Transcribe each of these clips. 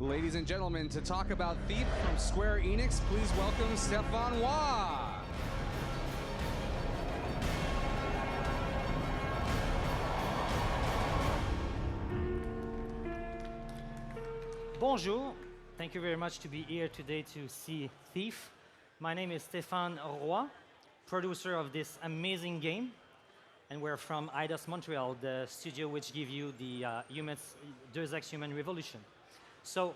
Ladies and gentlemen, to talk about Thief from Square Enix, please welcome Stéphane Roy. Bonjour, thank you very much to be here today to see Thief. My name is Stéphane Roy, producer of this amazing game, and we're from Eidos Montreal, the studio which give you the Deus Ex Human Revolution. So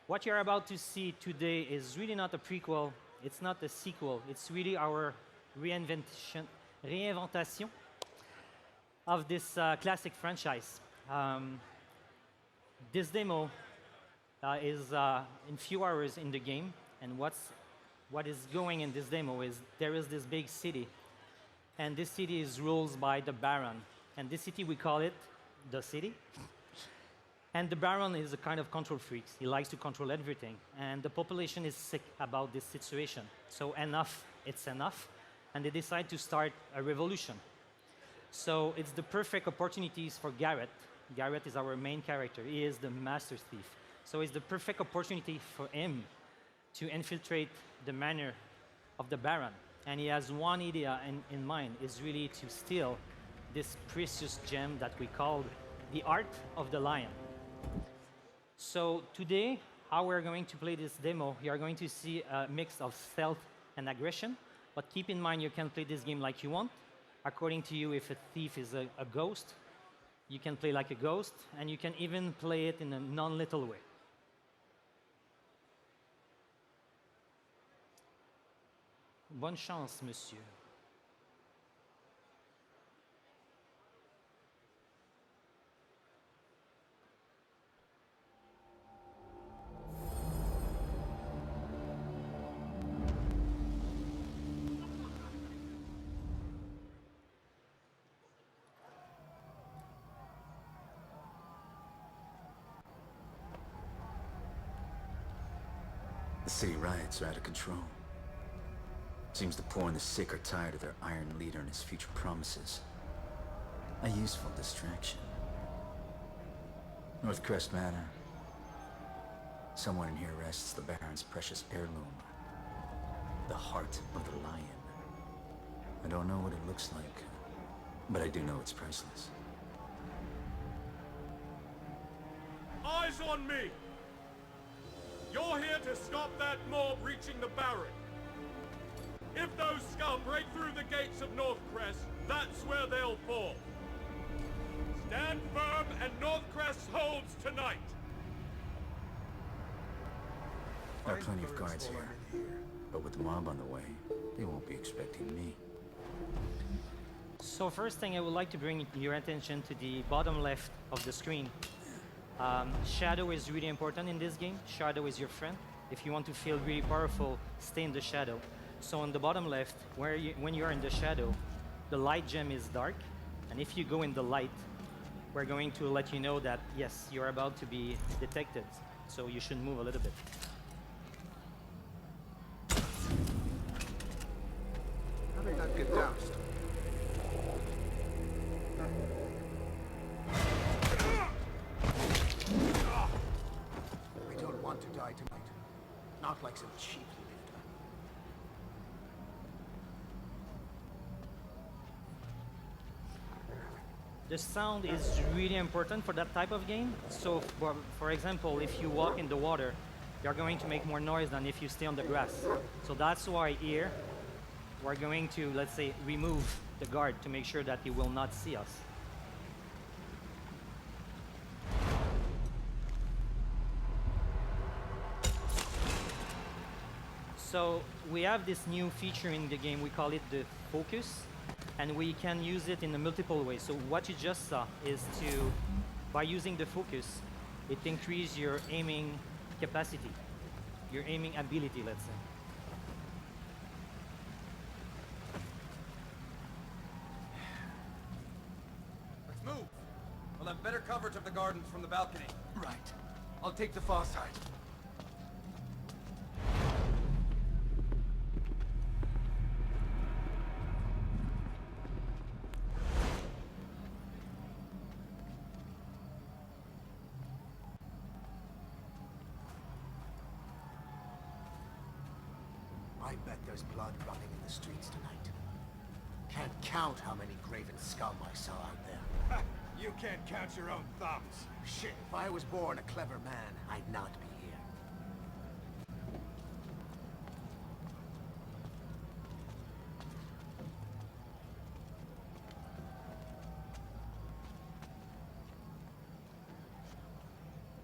what you're about to see today is really not a prequel, it's not a sequel, it's really our reinventation of this classic franchise. This demo is in few hours in the game, and what is going in this demo is there is this big city, and this city is ruled by the Baron, and this city we call it the city. And the Baron is a kind of control freak. He likes to control everything, and the population is sick about this situation. So enough, it's enough, and they decide to start a revolution. So it's the perfect opportunities for Garrett. Garrett is our main character. He is the master thief. So it's the perfect opportunity for him to infiltrate the manor of the Baron. And he has one idea in mind, is really to steal this precious gem that we call the Heart of the Lion. So today, how we're going to play this demo, you're going to see a mix of stealth and aggression. But keep in mind, you can play this game like you want. According to you, if a thief is a ghost, you can play like a ghost, and you can even play it in a non-lethal way. Bonne chance, monsieur. The city riots are out of control. Seems the poor and the sick are tired of their iron leader and his future promises. A useful distraction. Northcrest Manor. Someone in here rests the Baron's precious heirloom. The Heart of the Lion. I don't know what it looks like, but I do know it's priceless. Eyes on me! You're here to stop that mob reaching the Baron. If those scum break through the gates of Northcrest, that's where they'll fall. Stand firm and Northcrest holds tonight. There are plenty of guards here, but with the mob on the way, they won't be expecting me. So first thing, I would like to bring your attention to the bottom left of the screen. Shadow is really important in this game. Shadow is your friend. If you want to feel really powerful, stay in the shadow. So on the bottom left, when you are in the shadow, the light gem is dark. And if you go in the light, we're going to let you know that, yes, you're about to be detected. So you should move a little bit. How did that get doused? We don't want to die tonight. Not like some cheap lifter. The sound is really important for that type of game. So, for example, if you walk in the water, you're going to make more noise than if you stay on the grass. So that's why here, we're going to, let's say, remove the guard to make sure that he will not see us. So we have this new feature in the game, we call it the focus. And we can use it in a multiple ways. So what you just saw is by using the focus, it increases your aiming capacity, your aiming ability, let's say. Let's move. We'll have better coverage of the gardens from the balcony. Right. I'll take the far side. I bet there's blood running in the streets tonight. Can't count how many graven scum I saw out there. You can't count your own thumbs. Shit, if I was born a clever man, I'd not be here.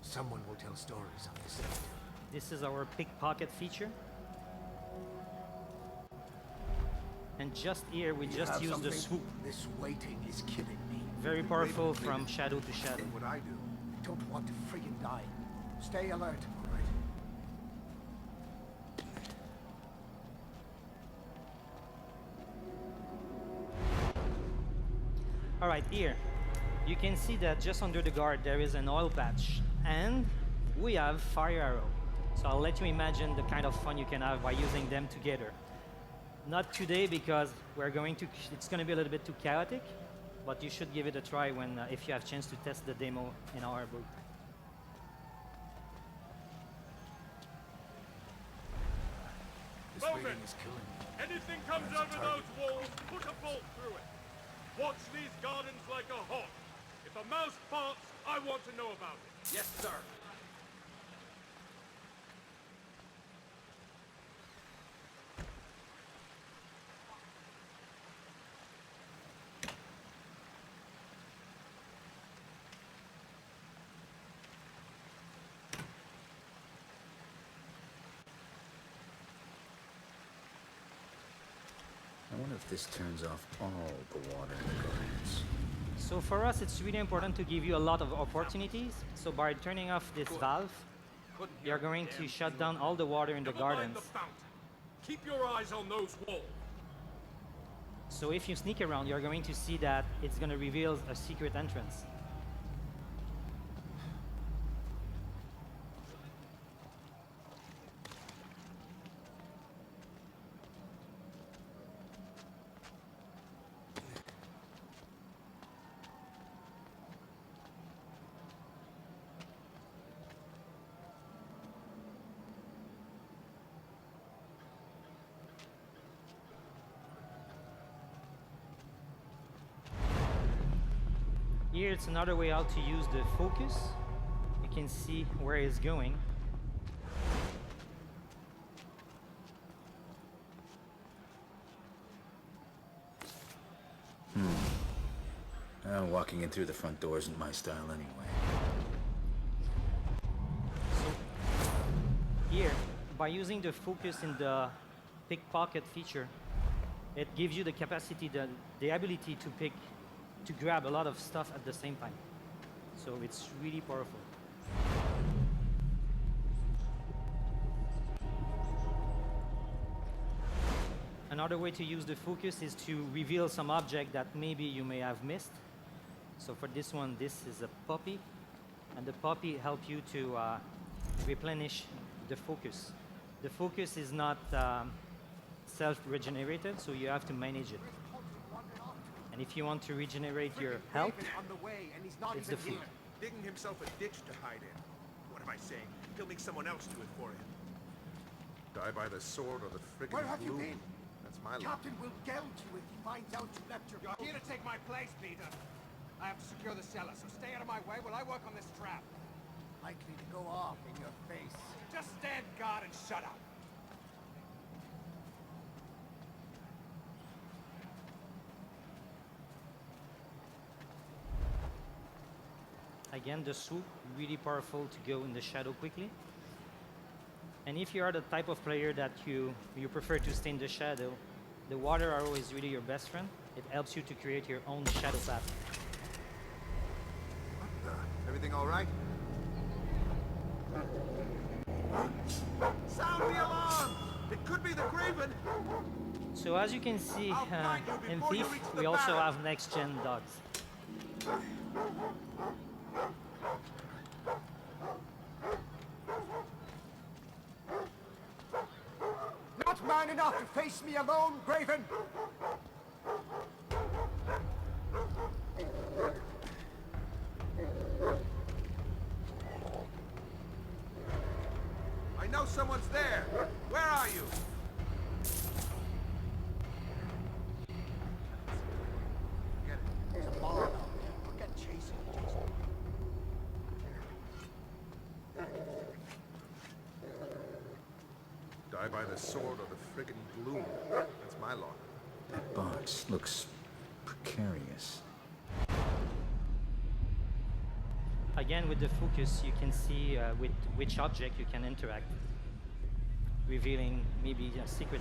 Someone will tell stories on this night. This is our pickpocket feature. And just here, we You just have use the something? swoop. This waiting is killing me. Very powerful from shadow to shadow. What I do. I don't want to friggin' die. Stay alert, all right? All right, here, you can see that just under the guard there is an oil patch, and we have fire arrow. So I'll let you imagine the kind of fun you can have by using them together. Not today because it's going to be a little bit too chaotic, but you should give it a try when if you have chance to test the demo in our booth. This Bowman! waiting is killing me. Anything comes There's a over target. those walls, put a bolt through it. Watch these gardens like a hawk. If a mouse farts, I want to know about it. Yes, sir. I wonder if this turns off all the water in the gardens. So for us, it's really important to give you a lot of opportunities. So by turning off this valve, Couldn't hear you're a going damn to thing. shut down all the water in the Never mind gardens. the fountain. Keep your eyes on those walls. So if you sneak around, you're going to see that it's going to reveal a secret entrance. Here it's another way how to use the focus. You can see where it's going. Walking in through the front door isn't my style anyway. Here, by using the focus in the pickpocket feature, it gives you the capacity, the ability to grab a lot of stuff at the same time. So it's really powerful. Another way to use the focus is to reveal some object that maybe you may have missed. So for this one, this is a puppy, and the puppy helps you to replenish the focus. The focus is not self-regenerated, so you have to manage it. And if you want to regenerate your health, On the way, and he's not it's even the food. here. Digging himself a ditch to hide in. What am I saying? He'll make someone else do it for him. Die by the sword or the friggin' Where have you glue. been? That's my luck. Captain will gouge you if he finds out you left your... You're here to take my place, Peter. I have to secure the cellar, so stay out of my way while I work on this trap. Likely to go off in your face. Just stand guard and shut up. again, the swoop, really powerful to go in the shadow quickly. And if you are the type of player that you prefer to stay in the shadow, the water arrow is really your best friend. It helps you to create your own shadow path. Everything all right? Sound the alarm! It could be the Graven! So as you can see, I'll find you in before you Thief, reach the we also barrel. have next-gen dogs. Not man enough to face me alone, Graven! I know someone's there! Where are you? by the sword or the friggin' gloom. That's my law. That box looks precarious. Again, with the focus, you can see with which object you can interact, revealing maybe a secret.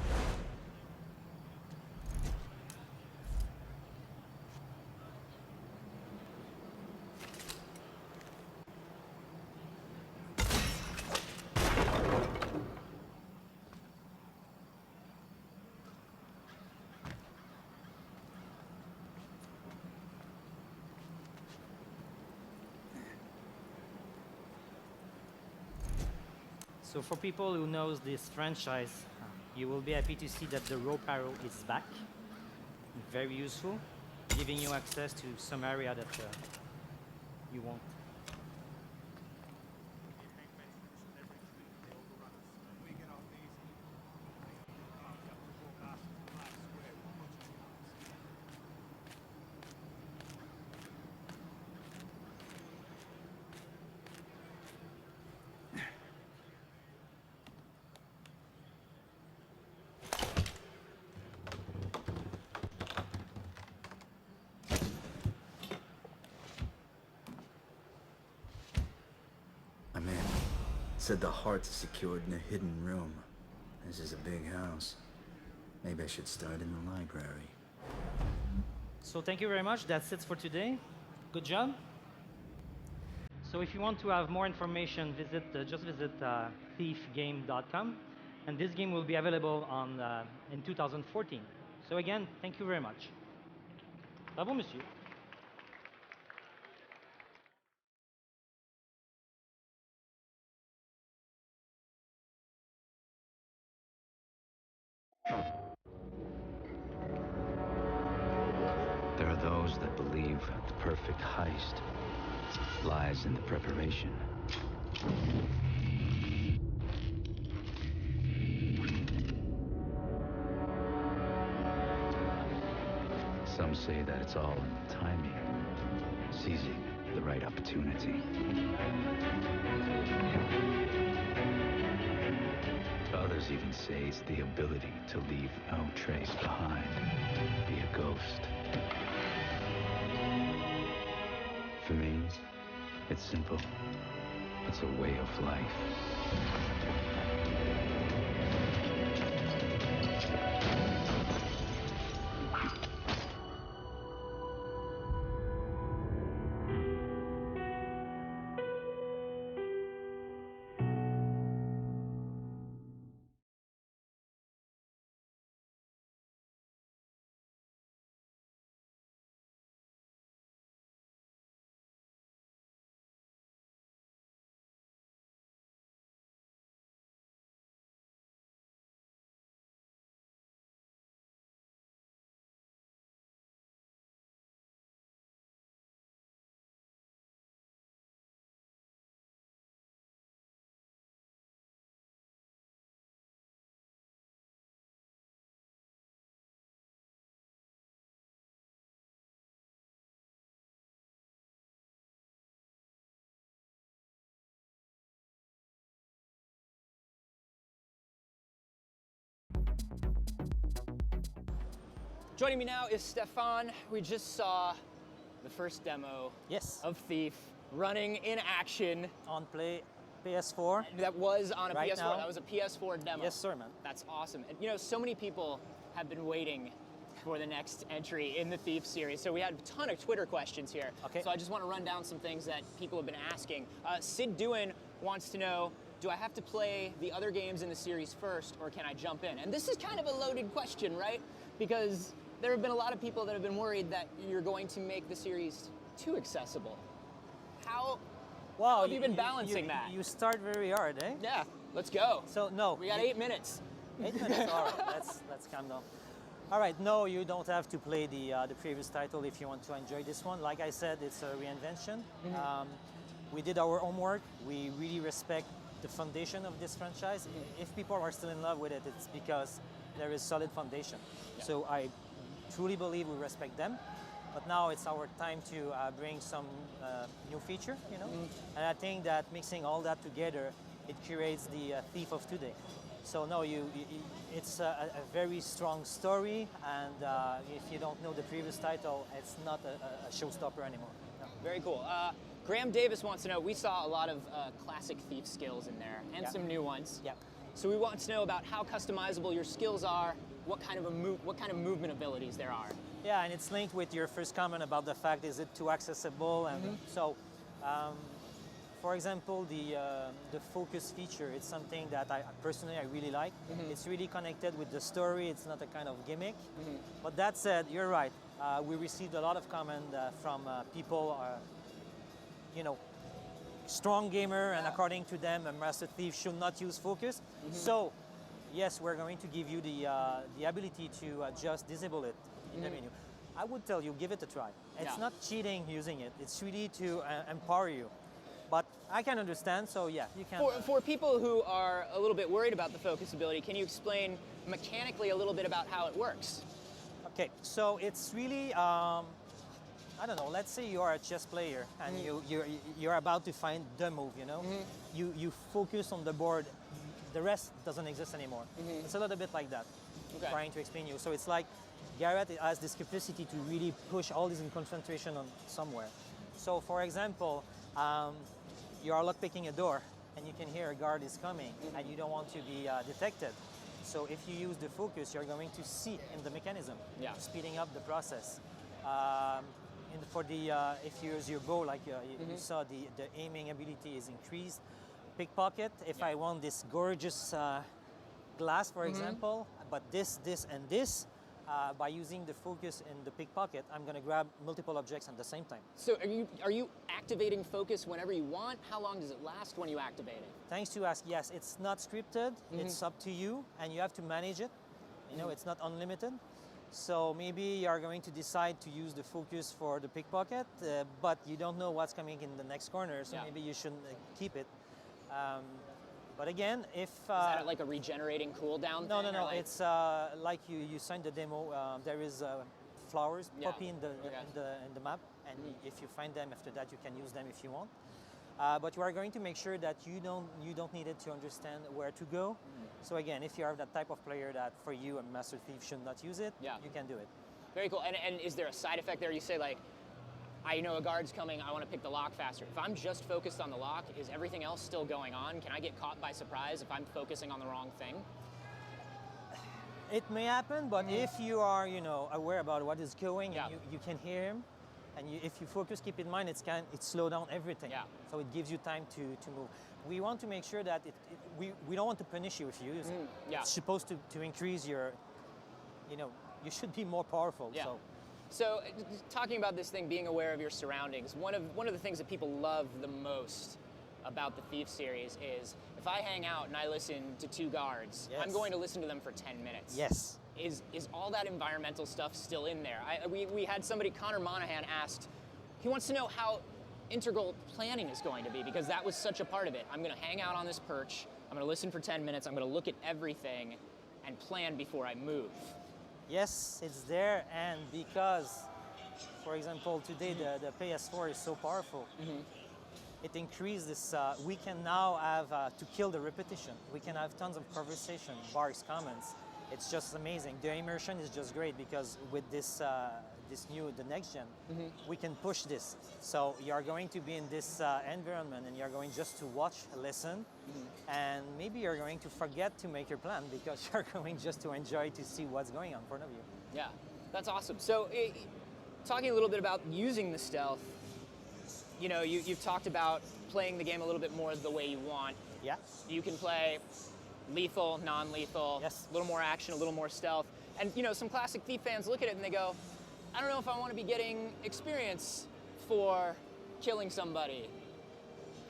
So for people who knows this franchise, you will be happy to see that the rope arrow is back. Very useful, giving you access to some area that you won't. I'm in. Said the heart's secured in a hidden room. This is a big house. Maybe I should start in the library. So thank you very much. That's it for today. Good job. So if you want to have more information, just visit thiefgame.com, and this game will be available in 2014. So again, thank you very much. Bravo, monsieur. There are those that believe the perfect heist lies in the preparation. Some say that it's all in the timing, seizing the right opportunity. Others even say it's the ability to leave no trace behind, be a ghost. For me, it's simple. It's a way of life. Joining me now is Stefan. We just saw the first demo Yes. of Thief running in action. On play PS4. That was on a Right PS4. now. That was a PS4 demo. Yes, sir, man. That's awesome. And you know, so many people have been waiting for the next entry in the Thief series. So we had a ton of Twitter questions here. Okay. So I just want to run down some things that people have been asking. Sid Dewin wants to know, do I have to play the other games in the series first, or can I jump in? And this is kind of a loaded question, right? Because there have been a lot of people that have been worried that you're going to make the series too accessible. How have you been balancing that? You start very hard, eh? Yeah, let's go. So no. We got 8 minutes. 8 minutes. All right, let's calm down. All right, no, you don't have to play the previous title if you want to enjoy this one. Like I said, it's a reinvention. We did our homework. We really respect the foundation of this franchise. If people are still in love with it, it's because there is solid foundation. Yeah. So I truly believe we respect them. But now it's our time to bring some new feature, you know? And I think that mixing all that together, it creates the Thief of today. So no, it's a very strong story, and if you don't know the previous title, it's not a showstopper anymore. No. Very cool. Graham Davis wants to know, we saw a lot of classic Thief skills in there, and some new ones. Yeah. So we want to know about how customizable your skills are, what kind of movement abilities there are. Yeah, and it's linked with your first comment about the fact, is it too accessible? And so, for example, the focus feature, it's something that I personally really like. It's really connected with the story. It's not a kind of gimmick. But that said, you're right. We received a lot of comment from people, strong gamer, and according to them, a Master Thief should not use focus. So, yes, we're going to give you the ability to just disable it in the menu. I would tell you, give it a try. It's not cheating using it. It's really to empower you. But I can understand, so yeah, you can. For people who are a little bit worried about the focus ability, can you explain mechanically a little bit about how it works? Okay, so it's really, I don't know, let's say you are a chess player and you're about to find the move, You focus on the board, the rest doesn't exist anymore. It's a little bit like that, trying to explain you. So it's like Garrett has this capacity to really push all this in concentration on somewhere. So for example, you are lockpicking a door and you can hear a guard is coming and you don't want to be detected. So if you use the focus, you're going to see in the mechanism, speeding up the process. If you use your bow, like you saw, the aiming ability is increased. Pickpocket, if I want this gorgeous glass, for example, but this, and this, by using the focus in the pickpocket, I'm going to grab multiple objects at the same time. So are you activating focus whenever you want? How long does it last when you activate it? Thanks to ask, yes, it's not scripted. It's up to you, and you have to manage it. It's not unlimited. So maybe you are going to decide to use the focus for the pickpocket, but you don't know what's coming in the next corner, so maybe you shouldn't keep it. But again, if... is that like a regenerating cooldown No, thing? no. Like... It's like you signed the demo. There is flowers poppy in the map, and if you find them after that, you can use them if you want. But you are going to make sure that you don't need it to understand where to go. So again, if you are that type of player that for you a Master Thief should not use it, you can do it. Very cool. And is there a side effect there? You say like, I know a guard's coming, I want to pick the lock faster. If I'm just focused on the lock, is everything else still going on? Can I get caught by surprise if I'm focusing on the wrong thing? It may happen, but if you are, aware about what is going, and you can hear him, and if you focus, keep in mind, it slow down everything. So it gives you time to move. We want to make sure that we don't want to punish you if you use it. It's supposed to increase your, you should be more powerful. So talking about this thing, being aware of your surroundings, one of the things that people love the most about the Thief series is if I hang out and I listen to two guards, I'm going to listen to them for 10 minutes. Yes. Is all that environmental stuff still in there? We had somebody, Connor Monahan, asked, he wants to know how integral planning is going to be, because that was such a part of it. I'm going to hang out on this perch, I'm going to listen for 10 minutes, I'm going to look at everything and plan before I move. Yes, it's there, and because, for example, today the PS4 is so powerful, it increased this, we can now have, to kill the repetition, we can have tons of conversation, barks, comments. It's just amazing. The immersion is just great because with this, the next gen, we can push this. So you're going to be in this environment and you're going just to watch, listen, and maybe you're going to forget to make your plan because you're going just to enjoy to see what's going on in front of you. Yeah, that's awesome. So talking a little bit about using the stealth, you've talked about playing the game a little bit more the way you want. Yeah. You can play lethal, non-lethal, a little more action, a little more stealth. And some classic Thief fans look at it and they go, I don't know if I want to be getting experience for killing somebody.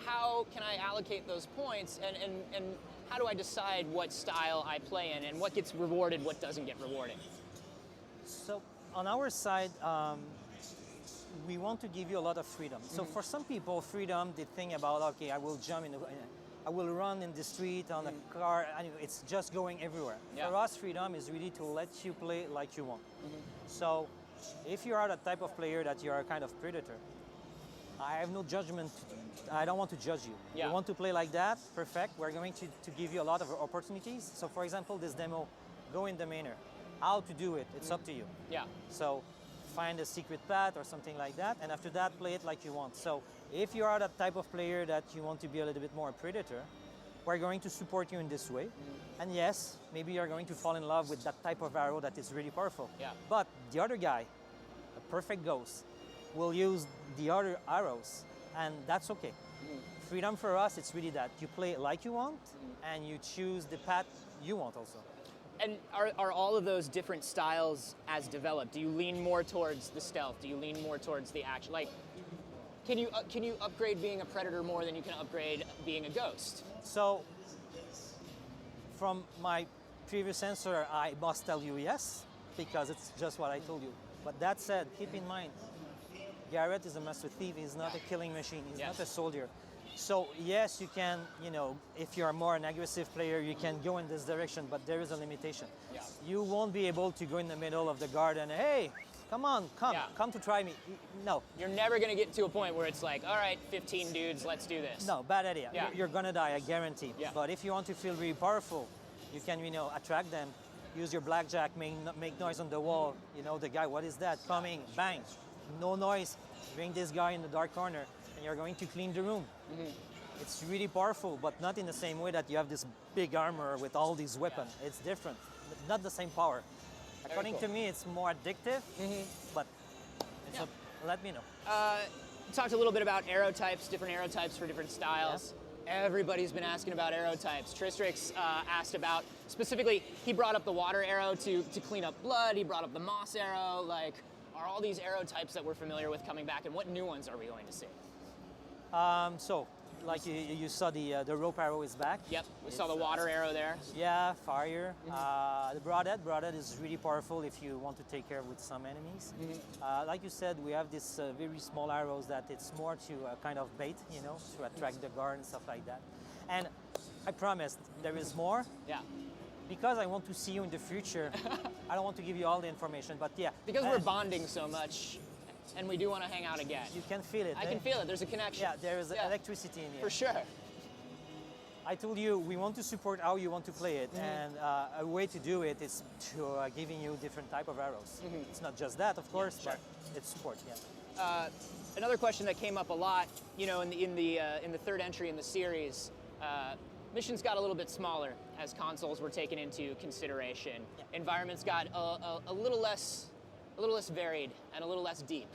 How can I allocate those points, and how do I decide what style I play in and what gets rewarded, what doesn't get rewarded? So on our side, we want to give you a lot of freedom. So for some people, freedom, they think about, okay, I will jump I will run in the street on a car, and it's just going everywhere. For us, freedom is really to let you play like you want. So if you are the type of player that you're a kind of predator, I have no judgment. I don't want to judge you. Yeah. You want to play like that? Perfect. We're going to give you a lot of opportunities. So for example, this demo, go in the manor. How to do it, it's up to you. Yeah. So find a secret path or something like that, and after that, play it like you want. So if you are that type of player that you want to be a little bit more a predator, we're going to support you in this way. And yes, maybe you're going to fall in love with that type of arrow that is really powerful. Yeah. But the other guy, a perfect ghost, will use the other arrows, and that's okay. Freedom for us, it's really that. You play it like you want, and you choose the path you want also. And are all of those different styles as developed? Do you lean more towards the stealth? Do you lean more towards the action? Like, can you upgrade being a predator more than you can upgrade being a ghost? So, from my previous answer, I must tell you yes, because it's just what I told you. But that said, keep in mind, Garrett is a master thief. He's not a killing machine. He's not a soldier. So yes, you can, if you're more an aggressive player, you can go in this direction, but there is a limitation. Yeah. You won't be able to go in the middle of the garden, hey, come on, come to try me. No. You're never gonna get to a point where it's like, all right, 15 dudes, let's do this. No, bad idea. Yeah. You're gonna die, I guarantee. Yeah. But if you want to feel really powerful, you can, attract them. Use your blackjack, make noise on the wall. The guy, what is that? Coming, bang, no noise. Bring this guy in the dark corner, and you're going to clean the room. It's really powerful, but not in the same way that you have this big armor with all these weapons. Yeah. It's different, not the same power. According to me, it's more addictive, but let me know. You talked a little bit about arrow types, different arrow types for different styles. Yeah. Everybody's been asking about arrow types. Tristrix asked about, specifically, he brought up the water arrow to clean up blood. He brought up the moss arrow. Like, are all these arrow types that we're familiar with coming back, and what new ones are we going to see? So, like you saw, the rope arrow is back. Yep, we saw the water arrow there. Yeah, fire. The broadhead is really powerful if you want to take care with some enemies. Like you said, we have this very small arrows that it's more to kind of bait, to attract the guard and stuff like that. And I promise there is more. Yeah. Because I want to see you in the future, I don't want to give you all the information, but yeah. Because we're bonding so much, and we do want to hang out again. You can feel it. I can feel it. There's a connection. Yeah, there is electricity in here. For sure. I told you we want to support how you want to play it, and a way to do it is to giving you different type of arrows. It's not just that, of course, but it's support. Yeah. Another question that came up a lot, in the third entry in the series, missions got a little bit smaller as consoles were taken into consideration. Yeah. Environments got a little less varied and a little less deep.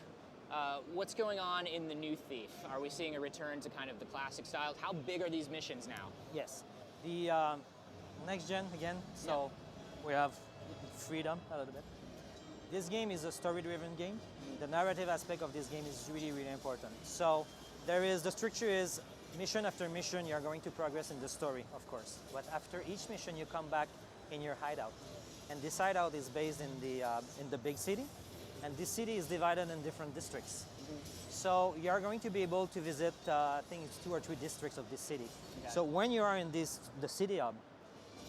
What's going on in the new Thief? Are we seeing a return to kind of the classic styles? How big are these missions now? Yes, the next gen again. So we have freedom a little bit. This game is a story-driven game. The narrative aspect of this game is really, really important. So the structure is mission after mission, you're going to progress in the story, of course. But after each mission, you come back in your hideout. And this hideout is based in the big city. And this city is divided in different districts. So you're going to be able to visit, I think it's 2 or 3 districts of this city. Okay. So when you are in the city hub,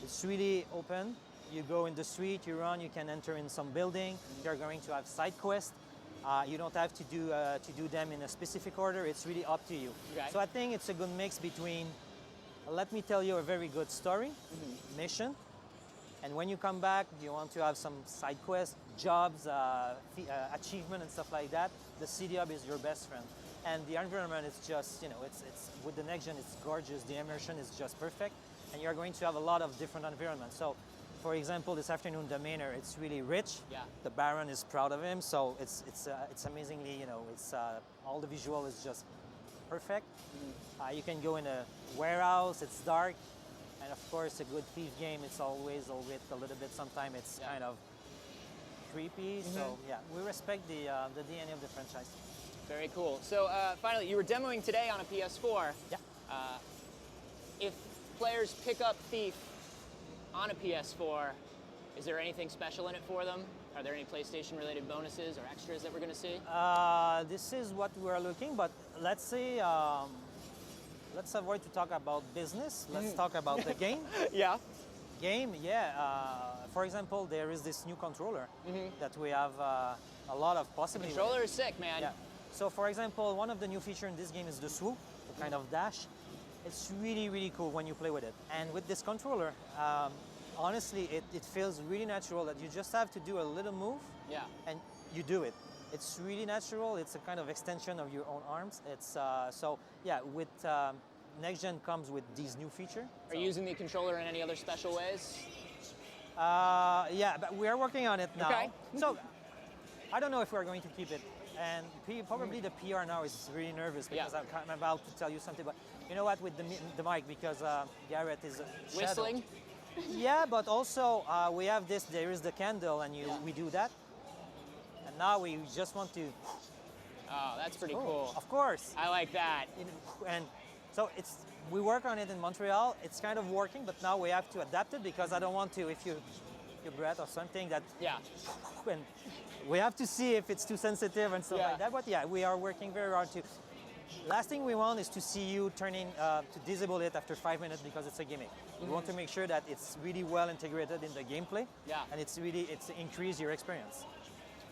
it's really open. You go in the street, you run, you can enter in some building. You're going to have side quests. You don't have to do them in a specific order. It's really up to you. Okay. So I think it's a good mix between, let me tell you a very good story, mission, and when you come back, you want to have some side quests, jobs, achievement and stuff like that. The city hub is your best friend. And the environment is just, it's with the next gen, it's gorgeous. The immersion is just perfect. And you're going to have a lot of different environments. So, for example, this afternoon, the manor, it's really rich. Yeah. The Baron is proud of him. So it's amazingly, all the visual is just perfect. You can go in a warehouse, it's dark. And of course, a good Thief game, it's always a little bit, sometimes it's kind of creepy. So yeah, we respect the DNA of the franchise. Very cool. So finally, you were demoing today on a PS4. Yeah. If players pick up Thief on a PS4, is there anything special in it for them? Are there any PlayStation-related bonuses or extras that we're going to see? This is what we're looking, but let's say, let's avoid to talk about business. Let's talk about the game. Yeah. Game, yeah. For example, there is this new controller that we have a lot of possibilities. The controller is sick, man. Yeah. So for example, one of the new features in this game is the swoop, the kind of dash. It's really, really cool when you play with it. And with this controller, honestly, it feels really natural that you just have to do a little move and you do it. It's really natural. It's a kind of extension of your own arms. It's so yeah. With next gen comes with these new features. Are you using the controller in any other special ways? Yeah, but we are working on it now. Okay. So I don't know if we're going to keep it. And probably the PR now is really nervous because I'm about to tell you something. But you know what? With the mic, because Garrett is a shadow. Whistling? Yeah, but also we have this. There is the candle, and we do that. And now we just want to. Oh, that's pretty cool. Of course. I like that. And so we work on it in Montreal. It's kind of working, but now we have to adapt it because I don't want to, if your breath or something that. Yeah. And we have to see if it's too sensitive and stuff like that. But yeah, we are working very hard to. Last thing we want is to see you turning to disable it after 5 minutes because it's a gimmick. We want to make sure that it's really well integrated in the gameplay. Yeah. And it's increase your experience.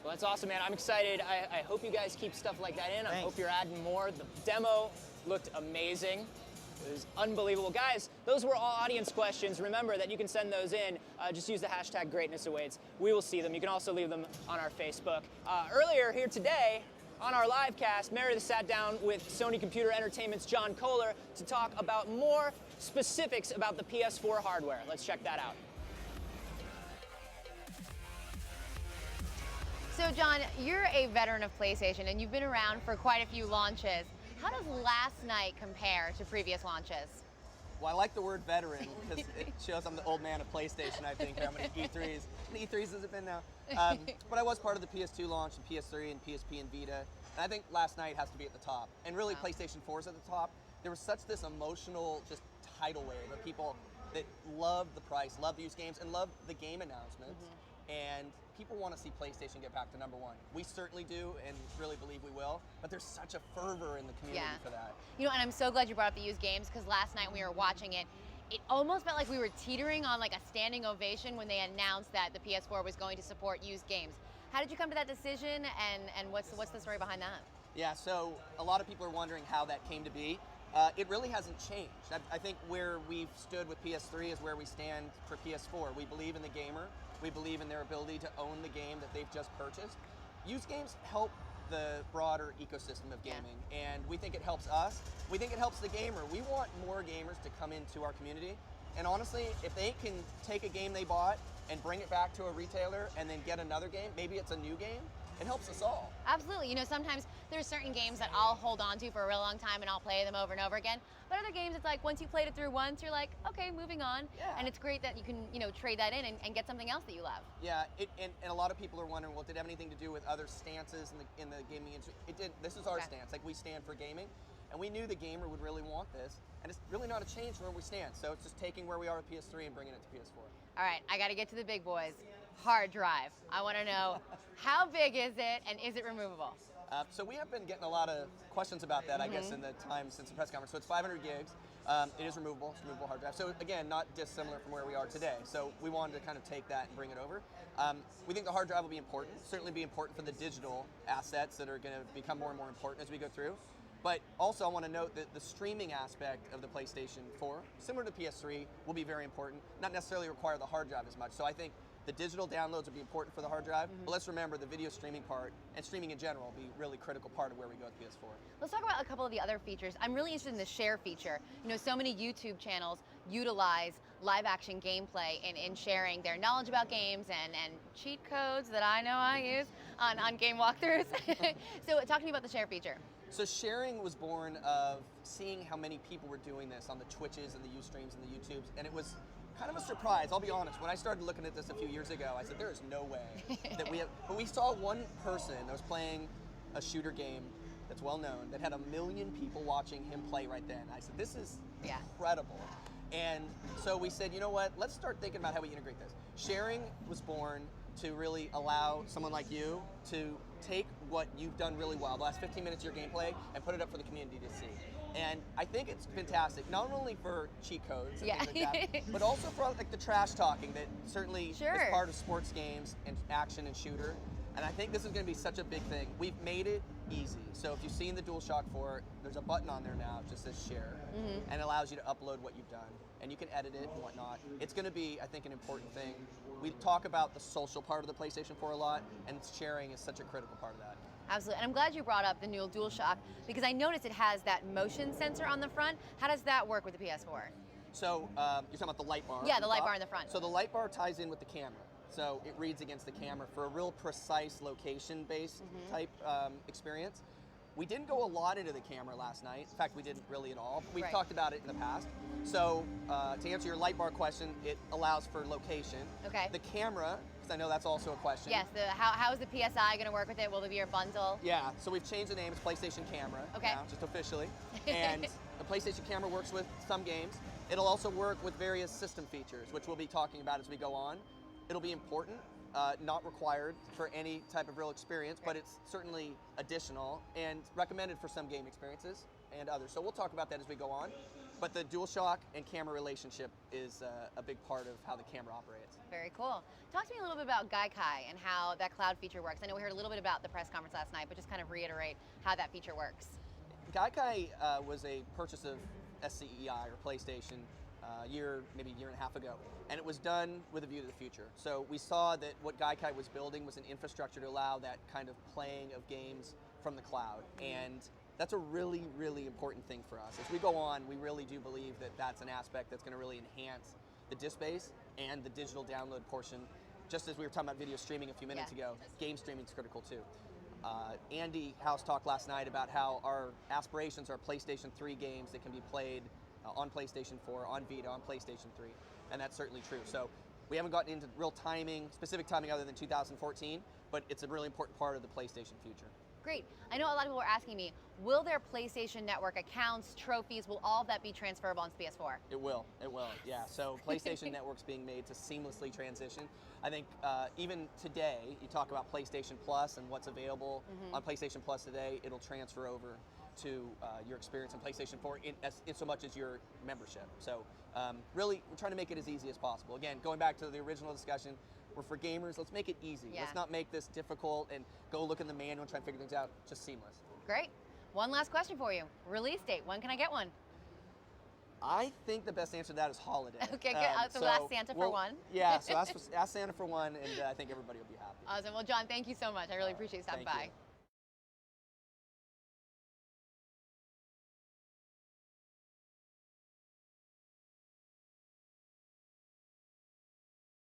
Well, that's awesome, man. I'm excited. I hope you guys keep stuff like that in. Thanks. I hope you're adding more. The demo looked amazing. It was unbelievable. Guys, those were all audience questions. Remember that you can send those in. Just use the hashtag greatnessawaits. We will see them. You can also leave them on our Facebook. Earlier here today, on our live cast, Meredith sat down with Sony Computer Entertainment's John Kohler to talk about more specifics about the PS4 hardware. Let's check that out. So John, you're a veteran of PlayStation and you've been around for quite a few launches. How does last night compare to previous launches? Well, I like the word veteran because it shows I'm the old man of PlayStation, I think. How many E3s? How many E3s has it been now? But I was part of the PS2 launch and PS3 and PSP and Vita. And I think last night has to be at the top. And really, PlayStation 4 is at the top. There was such this emotional just tidal wave of people that loved the price, loved the used games, and loved the game announcements. And people want to see PlayStation get back to #1. We certainly do and really believe we will, but there's such a fervor in the community for that. You know, and I'm so glad you brought up the used games because last night when we were watching it, it almost felt like we were teetering on like a standing ovation when they announced that the PS4 was going to support used games. How did you come to that decision and what's the story behind that? Yeah, so a lot of people are wondering how that came to be. It really hasn't changed. I think where we've stood with PS3 is where we stand for PS4. We believe in the gamer. We believe in their ability to own the game that they've just purchased. Used games help the broader ecosystem of gaming, and we think it helps us. We think it helps the gamer. We want more gamers to come into our community, and honestly, if they can take a game they bought and bring it back to a retailer and then get another game, maybe it's a new game, it helps us all. Absolutely. You know, sometimes there's certain games that I'll hold on to for a real long time and I'll play them over and over again. But other games, it's like once you played it through once, you're like, okay, moving on. Yeah. And it's great that you can, you know, trade that in and get something else that you love. Yeah, and a lot of people are wondering, well, did it have anything to do with other stances in the gaming industry? It did. This is our stance. Like, we stand for gaming, and we knew the gamer would really want this, and it's really not a change from where we stand. So it's just taking where we are with PS3 and bringing it to PS4. All right, I got to get to the big boys. Hard drive. I want to know, how big is it and is it removable? So we have been getting a lot of questions about that, I guess, in the time since the press conference. So it's 500 gigs. It is removable. It's a removable hard drive. So again, not dissimilar from where we are today. So we wanted to kind of take that and bring it over. We think the hard drive will be important. Certainly be important for the digital assets that are going to become more and more important as we go through. But also I want to note that the streaming aspect of the PlayStation 4, similar to PS3, will be very important. Not necessarily require the hard drive as much. So I think the digital downloads will be important for the hard drive, but let's remember the video streaming part and streaming in general will be a really critical part of where we go with PS4. Let's talk about a couple of the other features. I'm really interested in the share feature. You know, so many YouTube channels utilize live action gameplay in sharing their knowledge about games and cheat codes that I know I use on game walkthroughs. So talk to me about the share feature. So sharing was born of seeing how many people were doing this on the Twitches and the Ustreams and the YouTubes, and it was kind of a surprise, I'll be honest. When I started looking at this a few years ago, I said, there is no way that we have, but we saw one person that was playing a shooter game that's well known, that had 1 million people watching him play right then. I said, this is incredible. And so we said, you know what, let's start thinking about how we integrate this. Sharing was born to really allow someone like you to take what you've done really well, the last 15 minutes of your gameplay, and put it up for the community to see. And I think it's fantastic, not only for cheat codes and things like that, but also for like the trash talking that certainly is part of sports games and action and shooter. And I think this is going to be such a big thing. We've made it easy. So if you've seen the DualShock 4, there's a button on there now, it just says share, and it allows you to upload what you've done. And you can edit it and whatnot. It's going to be, I think, an important thing. We talk about the social part of the PlayStation 4 a lot, and sharing is such a critical part of that. Absolutely, and I'm glad you brought up the new DualShock because I noticed it has that motion sensor on the front. How does that work with the PS4? So you're talking about the light bar? Yeah, the light bar in the front. So the light bar ties in with the camera. So it reads against the camera for a real precise location-based type experience. We didn't go a lot into the camera last night. In fact, we didn't really at all. We've talked about it in the past. So to answer your light bar question, it allows for location. Okay. The camera, because I know that's also a question. Yes, how is the PSI going to work with it? Will there be a bundle? Yeah, so we've changed the name. It's PlayStation Camera now, just officially. And the PlayStation Camera works with some games. It'll also work with various system features, which we'll be talking about as we go on. It'll be important, not required for any type of real experience, but it's certainly additional and recommended for some game experiences and others. So we'll talk about that as we go on. But the DualShock and camera relationship is a big part of how the camera operates. Very cool. Talk to me a little bit about Gaikai and how that cloud feature works. I know we heard a little bit about the press conference last night, but just kind of reiterate how that feature works. Gaikai was a purchase of SCEI or PlayStation maybe a year and a half ago, and it was done with a view to the future. So we saw that what Gaikai was building was an infrastructure to allow that kind of playing of games from the cloud, and that's a really, really important thing for us. As we go on, we really do believe that that's an aspect that's going to really enhance the disk space and the digital download portion. Just as we were talking about video streaming a few minutes ago, game streaming is critical too. Andy House talked last night about how our aspirations are PlayStation 3 games that can be played on PlayStation 4, on Vita, on PlayStation 3, and that's certainly true. So we haven't gotten into real timing, specific timing other than 2014, but it's a really important part of the PlayStation future. Great. I know a lot of people are asking me, will their PlayStation Network accounts, trophies, will all of that be transferable onto PS4? It will, yeah. So PlayStation Network's being made to seamlessly transition. I think even today, you talk about PlayStation Plus and what's available on PlayStation Plus today, it'll transfer over to your experience on PlayStation 4 in so much as your membership. So really, we're trying to make it as easy as possible. Again, going back to the original discussion, we're for gamers, let's make it easy. Yeah. Let's not make this difficult and go look in the manual and try and figure things out, just seamless. Great. One last question for you. Release date, when can I get one? I think the best answer to that is holiday. Okay, good. So we'll ask Santa for one. Yeah, so ask Santa for one, and I think everybody will be happy. Awesome. Well, John, thank you so much. I really appreciate you stopping by. You.